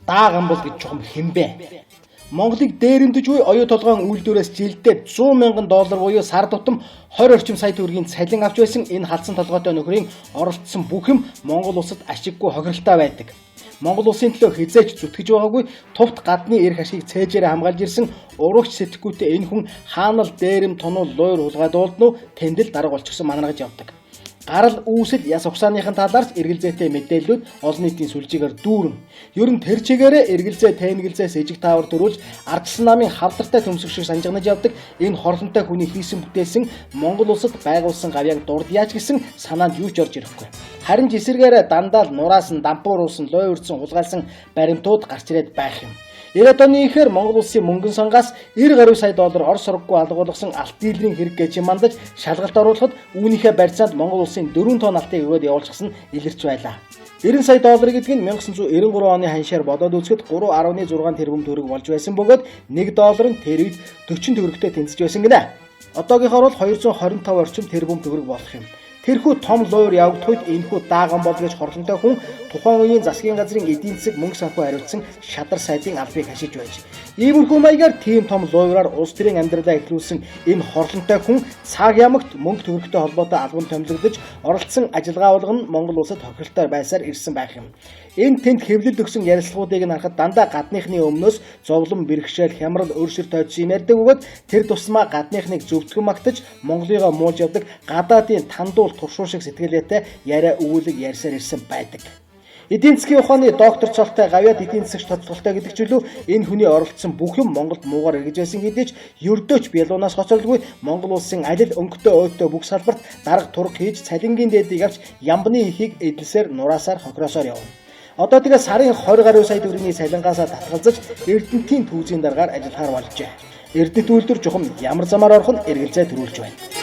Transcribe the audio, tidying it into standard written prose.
Дааган бол гэж чухам хэмбэ. Монголыг дээрэмдэж буй оюу толгойн үйлдвэрээс жилдээ 100 мянган доллар буюу сар тутам 20 орчим сая төгрөгийн цалин авч байсан энэ халдсан толгойтой нөхрийн оролцсон бүх юм Монгол улсад ашиггүй хохиролтой байдаг. Монгол улсын төлөө хизээж зүтгэж байгаагүй тувт гадны эрх ашигыг цээжээр хамгаалж ирсэн урагч сэтгэхүйтэй энэ хүн хаанал дээрэм тунул луур хулгайд уулднуу тэндэл дарга болчихсон манаргаж явдаг. Гарал үүсэл яс ухсааныхын талаарч эргэлзээтэй мэдээллүүд олон нийтийн сүлжээгээр дүүрэн. Ер нь тэр чигээрээ эргэлзээ тэнэгэлзээс эжиг таавар төрүүлж ардчсан намын хавдартай төмсөг шиг санжигнаж явдаг энэ хорлонтой хүний хийсэн бүтээсэн Монгол улсад байгуулсан гавьяаг дурдъяач гэсэн санаанд юу ч орж ирэхгүй. Харин ч эсэргээрээ дандаа л нураасан, дампууруулсан, лойвэрсэн, хулгайлсан баримтууд гарч ирээд байх юм. 90 оны ихээр Монгол улсын мөнгөн сангаас 90 гаруй сая доллар ор сургаггүй алга болгосон алт дийлрийн хэрэг гэж мандаж шалгалт оруулахад үүнийхээ барьцаанд Монгол улсын 4 тонн алтыг өгөөд явуулчихсан илэрч байлаа. 90 сая доллар гэдэг нь 1993 оны ханшаар бодоод үзэхэд 3.6 тэрбум төгрөг болж байсан бөгөөд 1 доллар нь тэр үед 40 төгрөгтэй тэнцэж байсан гинэ. Одоогийнхоор бол 225 орчим тэрбум төгрөг болох юм. Тэрхүү том луур явагдахад энэхүү дааган бол гэж хорлонтой хүн тухайн үеийн засгийн газрын эдийн засаг мөнгө санхүү хариуцсан шадар сайдын албыг хашиж байж. Иймэрхүү маягаар тийм том луураар улс төрийн амьдралаа ихлүүлсэн энэ хорлонтой хүн цаг ямагт мөнгө төгрөгтэй холбоотой албан томилогдож оролцсон ажиллагаа болгоно Монгол улсад хохиролтой байсаар ирсэн байх юм. Энэ тэнд хэвлэлд өгсөн ярилцлагуудыг нь харахад дандаа гадныхны өмнөөс зовлон бэрхшээл хямрал өршөр тойдсон юм ярьдаг бөгөөд тэр тусмаа гадныхныг зөвтгөн магтаж Монголыгоо муулж явдаг гадаадын тандуул туршуу шиг сэтгэлээтэй яриа өгүүлэг ярьсаар ирсэн байдаг. Эдийн засгийн ухааны доктор цолтой гавьяад эдийн засагч тодтолтой гэдэг ч илүү энэ хүний оролцсон бүх юм Монголд муугар эргэж байсан хэдий ч ердөөч бялуунаас хоцролгүй Монгол улсын аль өнгөтэй ойтой бүх салбарт дарга турга хийж цалингийн дээдийг авч ямбны ихийг эдэлсээр нураасаар хохироосоор явна. Одоо тэгээ сарын 20 гаруй сая төгрөгийн цалингаасаа татгалзаж Эрдэнэтийн түүзийн даргаар ажиллахаар болжээ. Эрдэнэт үйлдвэр жухам ямар замаар орох нь эргэлзээ төрүүлж байна.